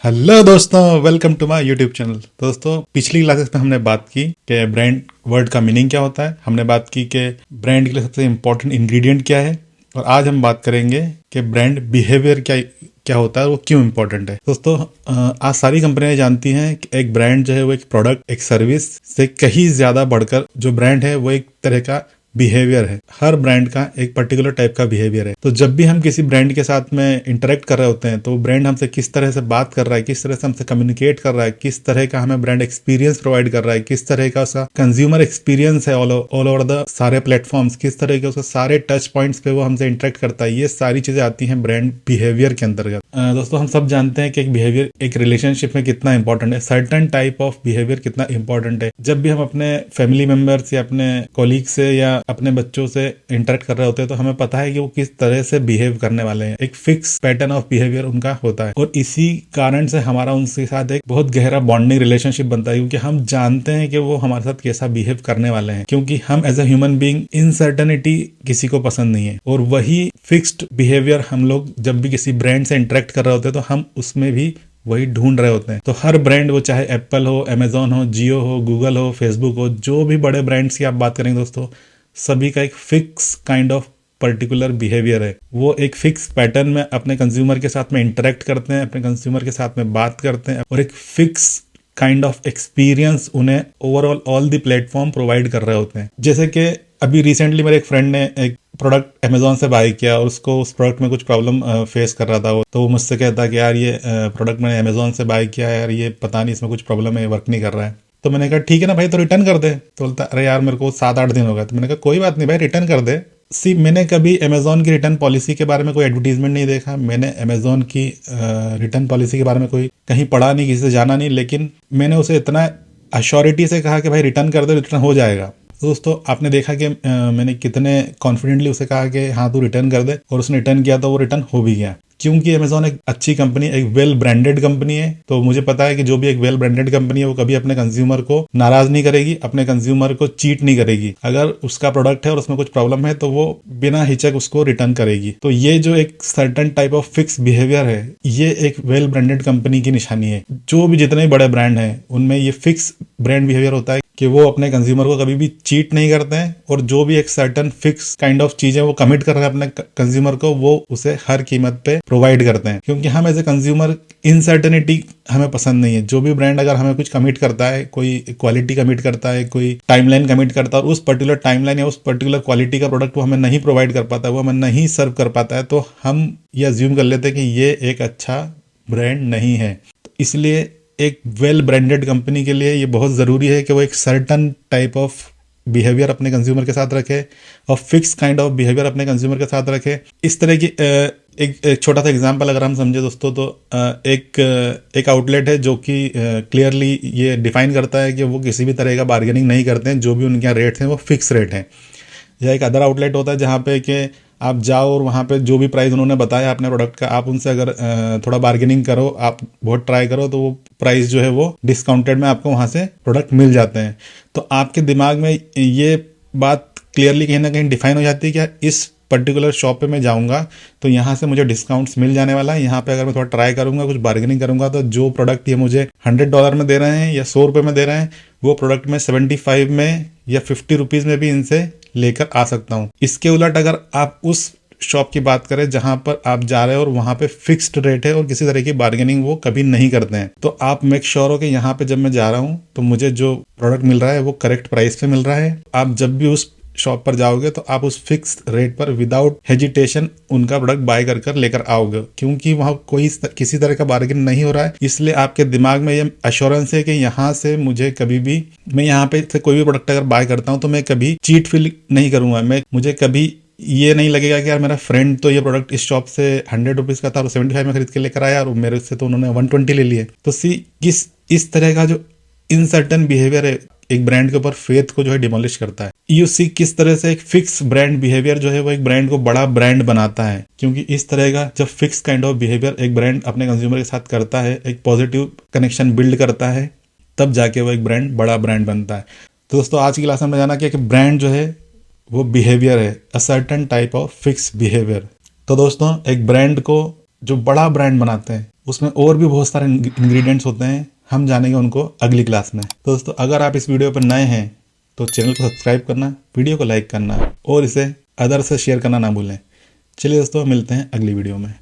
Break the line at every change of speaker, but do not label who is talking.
Hello दोस्तों, welcome to my YouTube channel. दोस्तों, पिछली क्लासेस में हमने बात की कि ब्रांड वर्ड का मीनिंग क्या होता है। हमने बात की कि ब्रांड के लिए सबसे इम्पोर्टेंट इंग्रेडिएंट क्या है, और आज हम बात करेंगे कि ब्रांड बिहेवियर क्या क्या होता है, वो क्यों इम्पोर्टेंट है। दोस्तों, आज सारी कंपनियां जानती हैं कि एक ब्रांड जो है वो एक प्रोडक्ट, एक सर्विस से कहीं ज्यादा बढ़कर जो ब्रांड है वो एक तरह का बिहेवियर है। हर ब्रांड का एक पर्टिकुलर टाइप का बिहेवियर है। तो जब भी हम किसी ब्रांड के साथ में इंटरेक्ट कर रहे होते हैं तो ब्रांड हमसे किस तरह से बात कर रहा है, किस तरह से हमसे कम्युनिकेट कर रहा है, किस तरह का हमें ब्रांड एक्सपीरियंस प्रोवाइड कर रहा है, किस तरह का उसका कंज्यूमर एक्सपीरियंस है ऑल ओवर द सारे प्लेटफॉर्म्स, किस तरह के उसके सारे टच पॉइंट्स पे वो हमसे इंटरेक्ट करता है, ये सारी चीजें आती हैं ब्रांड बिहेवियर के अंतर्गत। दोस्तों, हम सब जानते हैं कि एक बिहेवियर एक रिलेशनशिप में कितना इंपॉर्टेंट है, सर्टन टाइप ऑफ बिहेवियर कितना इंपॉर्टेंट है। जब भी हम अपने फैमिली मेंबर्स या अपने कोलीग से या अपने बच्चों से इंटरेक्ट कर रहे होते हैं तो हमें पता है कि वो किस तरह से बिहेव करने वाले हैं। एक फिक्स पैटर्न ऑफ बिहेवियर उनका होता है, और इसी कारण से हमारा उनके साथ एक बहुत गहरा बॉन्डिंग रिलेशनशिप बनता है, क्योंकि हम जानते हैं कि वो हमारे साथ कैसा बिहेव करने वाले हैं। क्योंकि हम एज ए ह्यूमन बीइंग इनसर्टेनिटी किसी को पसंद नहीं है, और वही फिक्स्ड बिहेवियर हम लोग जब भी किसी ब्रांड से इंटरेक्ट कर रहे होते हैं तो हम उसमें भी वही ढूंढ रहे होते हैं। तो हर ब्रांड, वो चाहे एप्पल हो, अमेजोन हो, जियो हो, गूगल हो, फेसबुक हो, जो भी बड़े ब्रांड्स की आप बात करेंगे दोस्तों, सभी का एक fix kind of particular behaviour है। वो एक फिक्स पैटर्न में अपने कंज्यूमर के साथ में इंटरेक्ट करते हैं, अपने कंज्यूमर के साथ में बात करते हैं, और एक फिक्स काइंड ऑफ एक्सपीरियंस उन्हें overall all the platform provide कर रहे होते हैं। जैसे कि अभी रिसेंटली मेरे एक फ्रेंड ने एक प्रोडक्ट अमेजोन से बाय किया, और उसको उस प्रोडक्ट में कुछ प्रॉब्लम फेस कर रहा था वो, तो वो मुझसे कहता कि यार ये प्रोडक्ट मैंने अमेजोन से बाय किया है, यार ये पता नहीं इसमें कुछ प्रॉब्लम है, वर्क नहीं कर रहा है। तो मैंने कहा ठीक है ना भाई, तो रिटर्न कर दे। तो बोलता अरे यार मेरे को 7-8 दिन हो गए। तो मैंने कहा कोई बात नहीं भाई, रिटर्न कर दे। मैंने कभी अमेजोन की रिटर्न पॉलिसी के बारे में कोई एडवर्टीजमेंट नहीं देखा, मैंने अमेजोन की रिटर्न पॉलिसी के बारे में कोई कहीं पढ़ा नहीं, किसी से जाना नहीं, लेकिन मैंने उसे इतना अश्योरिटी से कहा कि भाई रिटर्न कर दे, रिटर्न हो जाएगा। तो दोस्तों, आपने देखा कि मैंने कितने कॉन्फिडेंटली उसे कहा कि हाँ तू रिटर्न कर दे, और उसने रिटर्न किया तो वो रिटर्न हो भी गया। क्योंकि अमेजोन एक अच्छी कंपनी, एक वेल ब्रांडेड कंपनी है। तो मुझे पता है कि जो भी एक वेल ब्रांडेड कंपनी है वो कभी अपने कंज्यूमर को नाराज नहीं करेगी, अपने कंज्यूमर को चीट नहीं करेगी। अगर उसका प्रोडक्ट है और उसमें कुछ प्रॉब्लम है तो वो बिना हिचक उसको रिटर्न करेगी। तो ये जो एक certain type of fix behaviour है, ये एक वेल ब्रांडेड कंपनी की निशानी है। जो भी जितने बड़े ब्रांड हैं उनमें ये फिक्स ब्रांड बिहेवियर होता है कि वो अपने कंज्यूमर को कभी भी चीट नहीं करते हैं, और जो भी एक सर्टन फिक्स काइंड ऑफ चीजें वो कमिट कर रहे हैं अपने कंज्यूमर को, वो उसे हर कीमत पे प्रोवाइड करते हैं। क्योंकि हम एज ए कंज्यूमर इनसर्टेनिटी हमें पसंद नहीं है। जो भी ब्रांड अगर हमें कुछ कमिट करता है, कोई क्वालिटी कमिट करता है, कोई टाइमलाइन कमिट करता है, और उस पर्टिकुलर टाइमलाइन या उस पर्टिकुलर क्वालिटी का प्रोडक्ट वो हमें नहीं प्रोवाइड कर पाता है, वो हमें नहीं सर्व कर पाता है, तो हम ये अज्यूम कर लेते हैं कि ये एक अच्छा ब्रांड नहीं है। तो इसलिए एक वेल ब्रांडेड कंपनी के लिए ये बहुत ज़रूरी है कि वो एक सर्टन टाइप ऑफ बिहेवियर अपने कंज्यूमर के साथ रखे, और फिक्स काइंड ऑफ बिहेवियर अपने कंज्यूमर के साथ रखे। इस तरह की एक छोटा सा एग्जांपल अगर हम समझे दोस्तों, तो एक आउटलेट है जो कि क्लियरली ये डिफाइन करता है कि वो किसी भी तरह का बार्गेनिंग नहीं करते हैं, जो भी उनके यहाँ रेट्स हैं वो फिक्स रेट हैं। या एक अदर आउटलेट होता है जहाँ पे कि आप जाओ और वहाँ पे जो भी प्राइस उन्होंने बताया अपने प्रोडक्ट का, आप उनसे अगर थोड़ा बार्गेनिंग करो, आप बहुत ट्राई करो, तो वो प्राइस जो है वो डिस्काउंटेड में आपको वहाँ से प्रोडक्ट मिल जाते हैं। तो आपके दिमाग में ये बात क्लियरली कहीं ना कहीं डिफाइन हो जाती है कि इस पर्टिकुलर शॉप पे मैं जाऊंगा तो यहाँ से मुझे डिस्काउंट्स मिल जाने वाला है। यहाँ पे अगर मैं थोड़ा ट्राई करूंगा, कुछ बार्गेनिंग करूंगा, तो जो प्रोडक्ट ये मुझे $100 में दे रहे हैं या $100 में दे रहे हैं, वो प्रोडक्ट मैं 75 में या 50 रुपीज में भी इनसे लेकर आ सकता हूँ। इसके उलट अगर आप उस शॉप की बात करें जहां पर आप जा रहे हो और वहां पे फिक्स्ड रेट है और किसी तरह की बार्गेनिंग वो कभी नहीं करते हैं, तो आप मेक श्योर हो कि यहाँ पे जब मैं जा रहा हूँ तो मुझे जो प्रोडक्ट मिल रहा है वो करेक्ट प्राइस पे मिल रहा है। आप जब भी उस शॉप पर जाओगे तो आप उस फिक्स रेट पर विदाउट हेजिटेशन उनका प्रोडक्ट बाय कर लेकर आओगे, क्योंकि वहां कोई किसी तरह का बार्गेन नहीं हो रहा है। इसलिए आपके दिमाग में ये एश्योरेंस है कि यहाँ से मुझे कभी भी, मैं यहाँ पे से कोई भी प्रोडक्ट अगर बाय करता हूँ तो मैं कभी चीट फील नहीं करूंगा। मुझे कभी ये नहीं लगेगा कि यार मेरा फ्रेंड तो ये प्रोडक्ट इस शॉप से 100 रुपीज का था और 75 में खरीद के लेकर आया, और मेरे से तो उन्होंने 120 ले लिए। तो किस इस तरह का जो इनसर्टन बिहेवियर है एक ब्रांड के ऊपर फेथ को जो है डिमोलिश करता है। यू सी किस तरह से एक फिक्स ब्रांड बिहेवियर जो है वो एक ब्रांड को बड़ा ब्रांड बनाता है, क्योंकि इस तरह का जब फिक्स काइंड ऑफ बिहेवियर एक ब्रांड अपने कंज्यूमर के साथ करता है, एक पॉजिटिव कनेक्शन बिल्ड करता है, तब जाके वो एक ब्रांड बड़ा ब्रांड बनता है। तो दोस्तों, आज की क्लास में जाना कि एक ब्रांड जो है वो बिहेवियर है, a certain type of fix behaviour. तो दोस्तों, एक ब्रांड को जो बड़ा ब्रांड बनाते हैं उसमें और भी बहुत सारे इंग्रेडिएंट्स होते हैं, हम जानेंगे उनको अगली क्लास में। तो दोस्तों अगर आप इस वीडियो पर नए हैं तो चैनल को सब्सक्राइब करना, वीडियो को लाइक करना और इसे अदर से शेयर करना ना भूलें। चलिए दोस्तों मिलते हैं अगली वीडियो में।